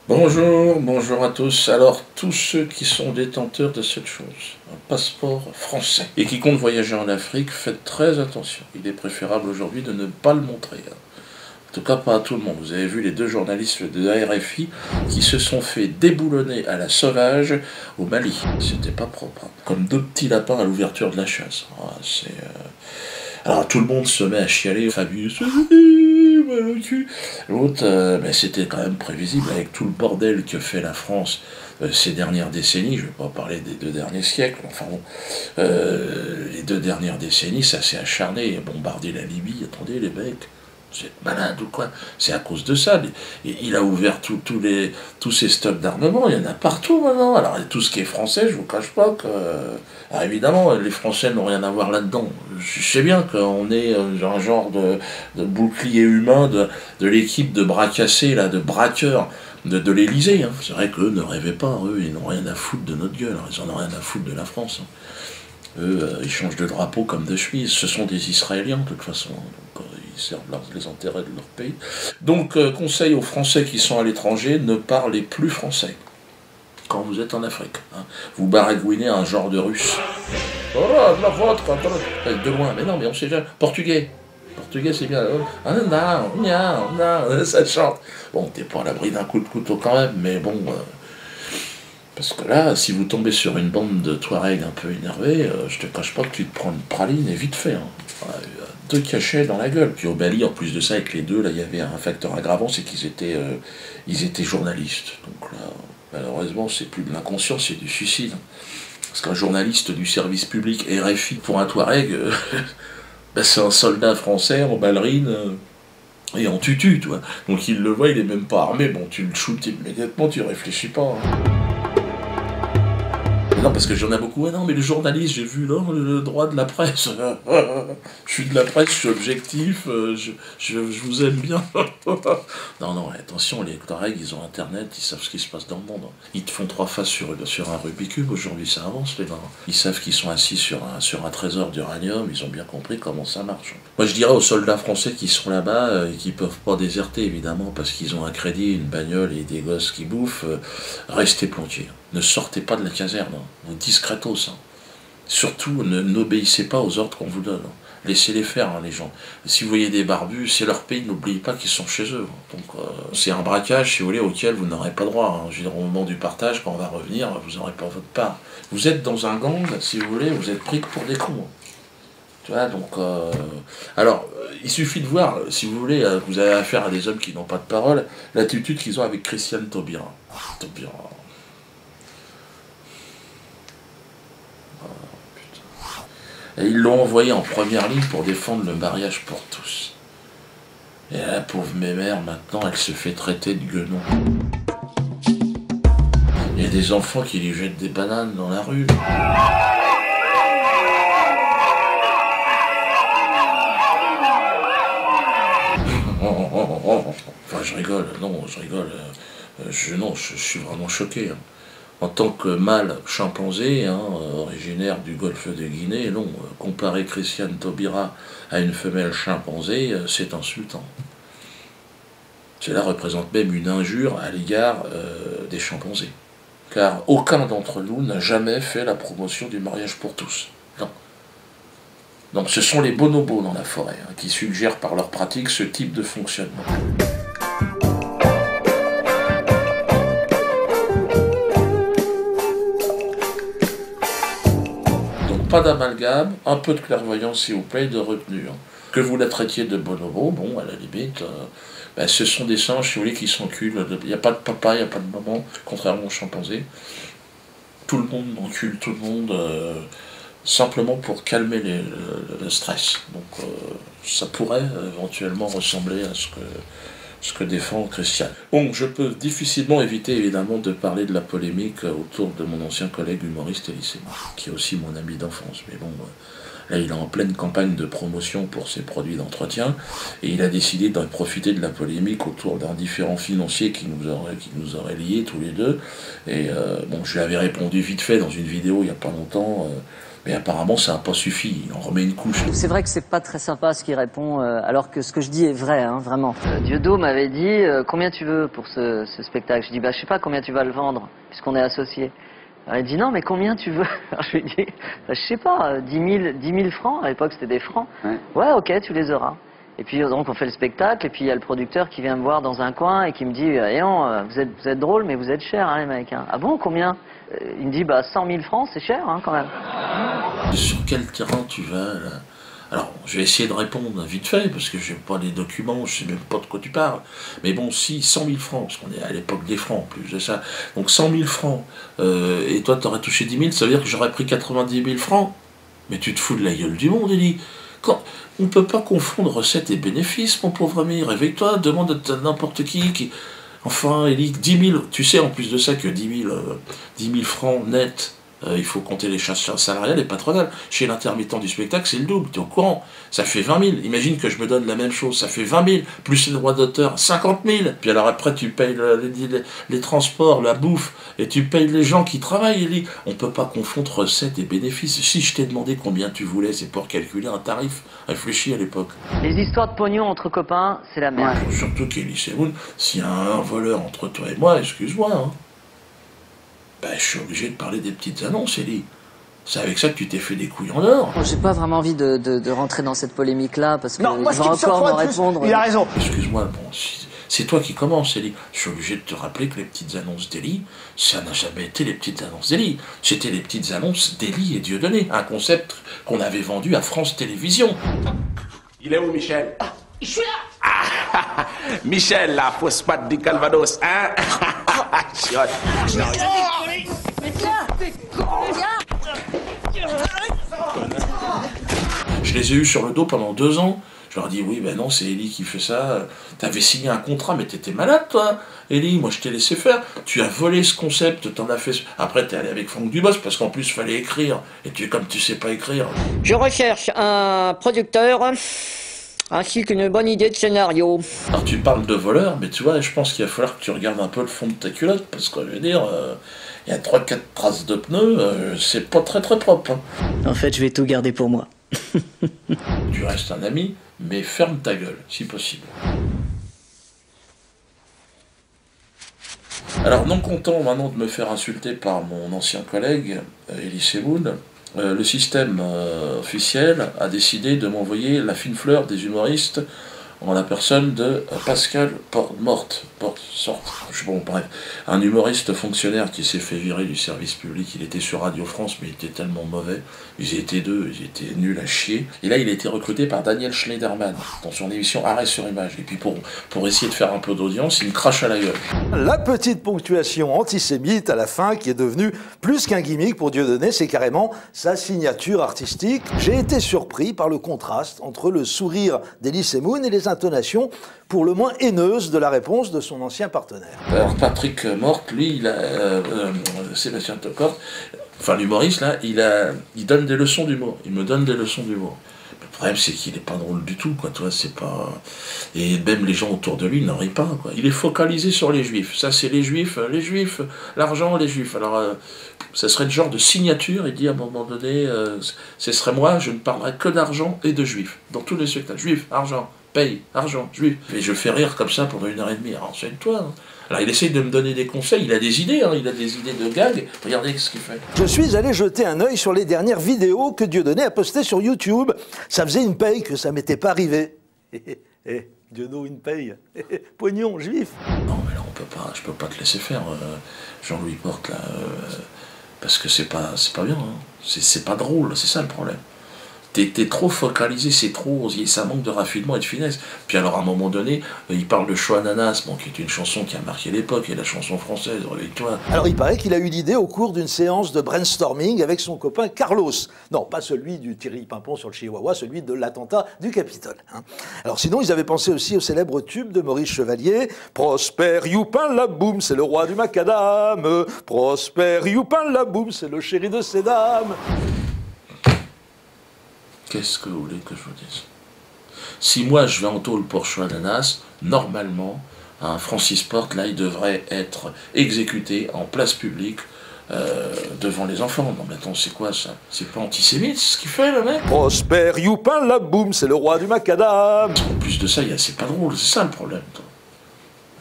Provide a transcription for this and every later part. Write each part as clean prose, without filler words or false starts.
Bonjour, bonjour à tous. Alors, tous ceux qui sont détenteurs de cette chose, un passeport français, et qui comptent voyager en Afrique, faites très attention. Il est préférable aujourd'hui de ne pas le montrer, hein. En tout cas, pas à tout le monde. Vous avez vu les deux journalistes de la RFI qui se sont fait déboulonner à la sauvage au Mali. C'était pas propre, hein. Comme deux petits lapins à l'ouverture de la chasse. Ah, alors tout le monde se met à chialer, Fabius, mal au cul. L'autre, mais c'était quand même prévisible avec tout le bordel que fait la France ces dernières décennies. Je ne vais pas parler des 2 derniers siècles, enfin bon, les 2 dernières décennies, ça s'est acharné, bombarder la Libye. Attendez les mecs, vous êtes malade ou quoi? C'est à cause de ça. Il a ouvert tous ces stocks d'armement, il y en a partout maintenant. Alors tout ce qui est français, je vous cache pas que... Alors évidemment, les Français n'ont rien à voir là-dedans. Je sais bien qu'on est un genre de bouclier humain de l'équipe de bras cassés, là, de braqueurs de l'Élysée, hein. C'est vrai qu'eux ne rêvaient pas, eux, ils n'ont rien à foutre de notre gueule, hein. Ils en ont rien à foutre de la France, hein. Eux, ils changent de drapeau comme de chemise. Ce sont des Israéliens, de toute façon, hein. Donc, ils servent les intérêts de leur pays. Donc, conseil aux Français qui sont à l'étranger, ne parlez plus français quand vous êtes en Afrique, hein. Vous baragouinez un genre de russe. Oh là, de la vôtre, de loin, mais non, mais on sait déjà. Portugais. Portugais, c'est bien. Ah, non, non, non, ça chante. Bon, t'es pas à l'abri d'un coup de couteau quand même, mais bon. Parce que là, si vous tombez sur une bande de Touaregs un peu énervés, je te cache pas que tu te prends une praline et vite fait, hein. Ouais, 2 cachets dans la gueule. Puis au Bali, en plus de ça, avec les deux, là, il y avait un facteur aggravant, c'est ils étaient journalistes. Donc là, malheureusement, c'est plus de l'inconscient, c'est du suicide. Parce qu'un journaliste du service public RFI pour un Touareg, ben, c'est un soldat français en ballerine et en tutu, tu vois. Donc il le voit, il est même pas armé, bon, tu le shootes immédiatement, tu réfléchis pas, hein. Non, parce que j'en ai beaucoup. Ah non, mais le journaliste, j'ai vu, là, le droit de la presse. Je suis de la presse, je suis objectif, je vous aime bien. Non, non, attention, les Touaregs, ils ont Internet, ils savent ce qui se passe dans le monde, hein. Ils te font 3 faces sur un Rubik's Cube, aujourd'hui ça avance, les gars. Ils savent qu'ils sont assis sur un trésor d'uranium, ils ont bien compris comment ça marche. Moi, je dirais aux soldats français qui sont là-bas et qui peuvent pas déserter, évidemment, parce qu'ils ont un crédit, une bagnole et des gosses qui bouffent, restez planqués. Ne sortez pas de la caserne, hein. Vous discretos, hein. Surtout, n'obéissez pas aux ordres qu'on vous donne, hein. Laissez-les faire, hein, les gens. Si vous voyez des barbus, c'est leur pays, n'oubliez pas qu'ils sont chez eux, hein. Donc, c'est un braquage, si vous voulez, auquel vous n'aurez pas droit, hein. Je veux dire, au moment du partage, quand on va revenir, vous n'aurez pas votre part. Vous êtes dans un gang, si vous voulez, vous êtes pris pour des cons, hein. Tu vois, donc... alors, il suffit de voir, si vous voulez, que vous avez affaire à des hommes qui n'ont pas de parole, l'attitude qu'ils ont avec Christiane Taubira. Taubira... Et ils l'ont envoyé en première ligne pour défendre le mariage pour tous. Et la pauvre mémère, maintenant, elle se fait traiter de guenon. Il y a des enfants qui lui jettent des bananes dans la rue. Enfin, je rigole, non, je rigole. Non, je suis vraiment choqué, hein. En tant que mâle chimpanzé, hein, originaire du golfe de Guinée, non, comparer Christiane Taubira à une femelle chimpanzé, c'est insultant. Cela représente même une injure à l'égard des chimpanzés. Car aucun d'entre nous n'a jamais fait la promotion du mariage pour tous. Non. Donc ce sont les bonobos dans la forêt, hein, qui suggèrent par leur pratique ce type de fonctionnement. Pas d'amalgame, un peu de clairvoyance s'il vous plaît, de retenue, hein. Que vous la traitiez de bonobo, bon, à la limite, ben, ce sont des singes, si vous voulez, qui s'enculent. Il n'y a pas de papa, il n'y a pas de maman, contrairement aux chimpanzés. Tout le monde encule tout le monde, simplement pour calmer le stress. Donc ça pourrait éventuellement ressembler à ce que défend Christian. Bon, je peux difficilement éviter évidemment de parler de la polémique autour de mon ancien collègue humoriste Elie qui est aussi mon ami d'enfance. Mais bon, là il est en pleine campagne de promotion pour ses produits d'entretien et il a décidé d'en profiter de la polémique autour d'un différend financier qui nous aurait liés tous les deux. Et bon, je lui avais répondu vite fait dans une vidéo il n'y a pas longtemps. Mais apparemment, ça n'a pas suffi. On remet une couche. C'est vrai que c'est pas très sympa ce qu'il répond, alors que ce que je dis est vrai, hein, vraiment. Dieudo m'avait dit combien tu veux pour ce spectacle. Je dis je sais pas combien tu vas le vendre puisqu'on est associés. Alors, il dit non mais combien tu veux. Alors, je lui dis je sais pas 10 000 francs. À l'époque c'était des francs. Ouais ok tu les auras. Et puis donc on fait le spectacle et puis il y a le producteur qui vient me voir dans un coin et qui me dit vous êtes drôle mais vous êtes cher hein, les mecs. Hein. Ah bon combien? Il me dit 100 000 francs c'est cher hein, quand même. Sur quel terrain tu vas là? Alors, je vais essayer de répondre vite fait, parce que je n'ai pas les documents, je ne sais même pas de quoi tu parles. Mais bon, si, 100 000 francs, parce qu'on est à l'époque des francs en plus de ça. Donc 100 000 francs, et toi tu aurais touché 10 000, ça veut dire que j'aurais pris 90 000 francs. Mais tu te fous de la gueule du monde, Élie. On ne peut pas confondre recettes et bénéfices, mon pauvre ami. Réveille-toi, demande à n'importe qui... Enfin, Élie, 10 000, tu sais en plus de ça que 10 000 francs net, il faut compter les charges salariales et patronales. Chez l'intermittent du spectacle, c'est le double, tu es au courant. Ça fait 20 000. Imagine que je me donne la même chose, ça fait 20 000, plus les droits d'auteur, 50 000. Puis alors après, tu payes les transports, la bouffe, et tu payes les gens qui travaillent, Élie. On ne peut pas confondre recettes et bénéfices. Si je t'ai demandé combien tu voulais, c'est pour calculer un tarif réfléchi à l'époque. Les histoires de pognon entre copains, c'est la merde. Surtout qu'Élie Semoun, s'il y a un voleur entre toi et moi, excuse-moi, hein. Je suis obligé de parler des petites annonces, Élie. C'est avec ça que tu t'es fait des couilles en or. J'ai pas vraiment envie de rentrer dans cette polémique-là, parce que il va encore me répondre. Il a raison. Excuse-moi, bon, c'est toi qui commences, Élie. Je suis obligé de te rappeler que les petites annonces d'Élie, ça n'a jamais été les petites annonces d'Élie. C'était les petites annonces d'Élie et Dieudonné, un concept qu'on avait vendu à France Télévisions. Il est où, Michel? Je suis là. Michel, la fausse patte du Calvados, hein? Je les ai eus sur le dos pendant 2 ans. Je leur ai dit, oui, ben non, c'est Élie qui fait ça. T'avais signé un contrat, mais t'étais malade, toi. Élie, moi, je t'ai laissé faire. Tu as volé ce concept, t'en as fait... Après, t'es allé avec Franck Dubosc, parce qu'en plus, il fallait écrire. Et comme tu sais pas écrire... Je recherche un producteur... ainsi qu'une bonne idée de scénario. Alors tu parles de voleur, mais tu vois, je pense qu'il va falloir que tu regardes un peu le fond de ta culotte, parce que je veux dire, il y a 3-4 traces de pneus, c'est pas très propre. Hein. En fait, je vais tout garder pour moi. Tu restes un ami, mais ferme ta gueule, si possible. Alors, non content maintenant de me faire insulter par mon ancien collègue, Élie Semoun, le système officiel a décidé de m'envoyer la fine fleur des humoristes en la personne de Pascal Porte-Morte. Bon, bref, un humoriste fonctionnaire qui s'est fait virer du service public. Il était sur Radio France, mais il était tellement mauvais. Ils étaient 2, ils étaient nuls à chier. Et là, il a été recruté par Daniel Schneiderman dans son émission Arrêt sur Image. Et puis, pour essayer de faire un peu d'audience, il me crache à la gueule. La petite ponctuation antisémite à la fin, qui est devenue plus qu'un gimmick pour Dieudonné, c'est carrément sa signature artistique. J'ai été surpris par le contraste entre le sourire d'Élie Semoun et les intonations pour le moins haineuses de la réponse de son ancien partenaire. Alors Patrick Morte, lui, Sébastien Tocorte, enfin l'humoriste là, il donne des leçons d'humour. Il me donne des leçons d'humour. Le problème c'est qu'il est pas drôle du tout, quoi. Toi, c'est pas. Et même les gens autour de lui n'en rient pas, quoi. Il est focalisé sur les juifs. Ça, c'est les juifs, l'argent, les juifs. Alors, ça serait le genre de signature. Il dit à un moment donné, ce serait moi, je ne parlerai que d'argent et de juifs dans tous les spectacles. Juifs, argent. Paye, argent, juif. Et je fais rire comme ça pendant 1h30. Renseigne-toi. Hein. Alors il essaye de me donner des conseils, il a des idées, hein, il a des idées de gags. Regardez ce qu'il fait. Je suis allé jeter un œil sur les dernières vidéos que Dieudonné a postées sur YouTube. Ça faisait une paye que ça m'était pas arrivé. Dieudonné, une paye. Pognon, juif. Non mais là je peux pas te laisser faire, Jean-Louis Porte là, parce que c'est pas bien. Hein. C'est pas drôle, c'est ça le problème. T'es trop focalisé, c'est trop, ça manque de raffinement et de finesse. Puis alors à un moment donné, il parle de Choix Ananas, bon, qui est une chanson qui a marqué l'époque, et la chanson française, réveille-toi. Alors il paraît qu'il a eu l'idée au cours d'une séance de brainstorming avec son copain Carlos. Non, pas celui du Thierry Pimpon sur le Chihuahua, celui de l'attentat du Capitole. Hein. Alors sinon, ils avaient pensé aussi au célèbre tube de Maurice Chevalier, Prosper Youpin la boum, c'est le roi du macadam. Prosper Youpin la boum, c'est le chéri de ces dames. Qu'est-ce que vous voulez que je vous dise? Si moi je vais en tôle pour Choix d'Ananas, normalement, Francis Porte, là, il devrait être exécuté en place publique devant les enfants. Non mais attends, c'est quoi ça? C'est pas antisémite ce qu'il fait le mec? Prosper Youpin la boum, c'est le roi du macadam. En plus de ça, c'est pas drôle, c'est ça le problème.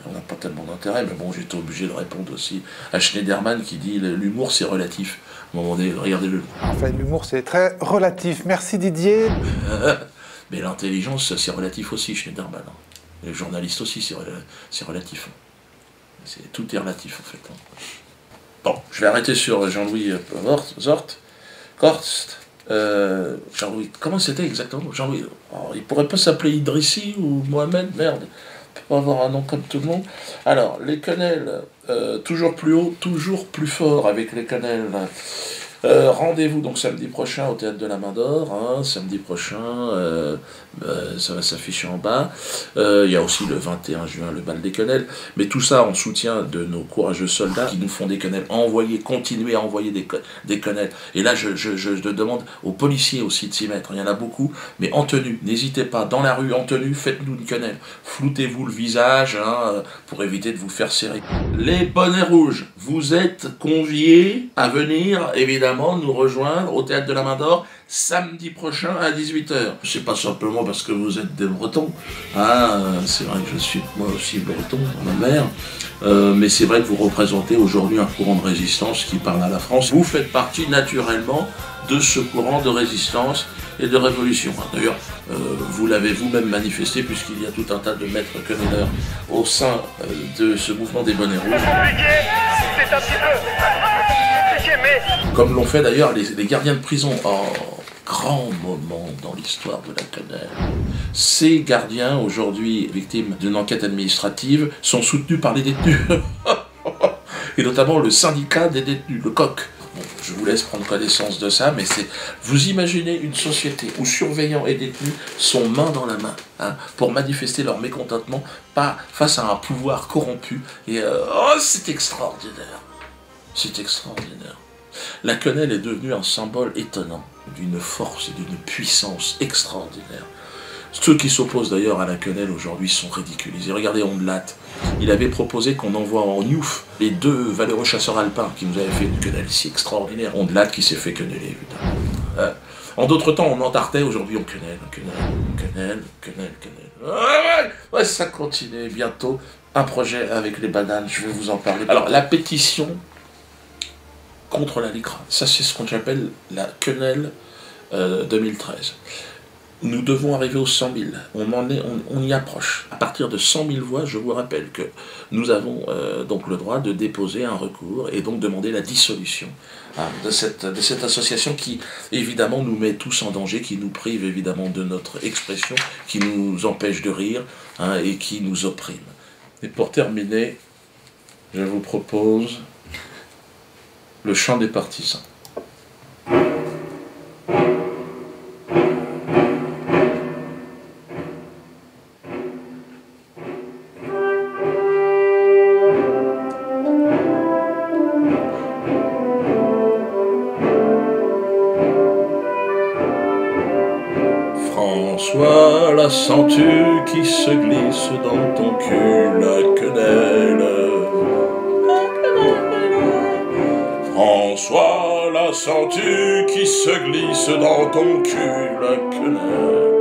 On n'a pas tellement d'intérêt, mais bon, j'étais obligé de répondre aussi à Schneiderman qui dit l'humour c'est relatif. À un moment donné, regardez-le. Enfin, l'humour c'est très relatif. Merci Didier. Mais l'intelligence c'est relatif aussi, Schneiderman. Les journalistes aussi c'est relatif. Tout est relatif en fait. Bon, je vais arrêter sur Jean-Louis Korst. Jean-Louis, comment c'était exactement Jean-Louis, il pourrait pas s'appeler Idrissi ou Mohamed, merde. Pour avoir un nom comme tout le monde. Alors, les quenelles, toujours plus haut, toujours plus fort avec les quenelles. Rendez-vous donc samedi prochain au Théâtre de la Main d'Or. Hein, samedi prochain, ça va s'afficher en bas. Il y a aussi le 21 juin le bal des quenelles. Mais tout ça en soutien de nos courageux soldats qui nous font des quenelles. Continuez à envoyer des quenelles. Et là, je demande aux policiers aussi de s'y mettre. Il y en a beaucoup, mais en tenue. N'hésitez pas, dans la rue, en tenue, faites-nous une quenelle. Floutez-vous le visage pour éviter de vous faire serrer. Les bonnets rouges, vous êtes conviés à venir, évidemment, nous rejoindre au Théâtre de la Main d'Or samedi prochain à 18h. C'est pas simplement parce que vous êtes des Bretons, c'est vrai que je suis moi aussi breton, ma mère, mais c'est vrai que vous représentez aujourd'hui un courant de résistance qui parle à la France. Vous faites partie naturellement de ce courant de résistance et de révolution. D'ailleurs, vous l'avez vous-même manifesté puisqu'il y a tout un tas de maîtres quenelleurs au sein de ce mouvement des bonnets rouges. C'est un petit peu compliqué, mais... Comme l'ont fait d'ailleurs les gardiens de prison. Grand moment dans l'histoire de la quenelle. Ces gardiens, aujourd'hui victimes d'une enquête administrative, sont soutenus par les détenus. Et notamment le syndicat des détenus, le COQ. Bon, je vous laisse prendre connaissance de ça, mais vous imaginez une société où surveillants et détenus sont main dans la main pour manifester leur mécontentement face à un pouvoir corrompu. Et c'est extraordinaire. C'est extraordinaire. La quenelle est devenue un symbole étonnant d'une force et d'une puissance extraordinaire. Ceux qui s'opposent d'ailleurs à la quenelle aujourd'hui sont ridiculisés. Regardez Ondelat, il avait proposé qu'on envoie en Newf les 2 valeureux chasseurs alpins qui nous avaient fait une quenelle si extraordinaire. Ondelat qui s'est fait queneller, putain. En d'autres temps, on entartait, aujourd'hui on quenelle. Ouais, ça continue. Bientôt, un projet avec les bananes, je vais vous en parler. Alors, la pétition contre la LICRA, ça c'est ce qu'on appelle la quenelle 2013. Nous devons arriver aux 100 000, on y approche. À partir de 100 000 voix, je vous rappelle que nous avons donc le droit de déposer un recours et donc demander la dissolution de cette association qui évidemment nous met tous en danger, qui nous prive évidemment de notre expression, qui nous empêche de rire et qui nous opprime. Et pour terminer, je vous propose le chant des partisans. François, la sens-tu qui se glisse dans ton cul, la quenelle? François, la sens-tu qui se glisse dans ton cul, la quenelle?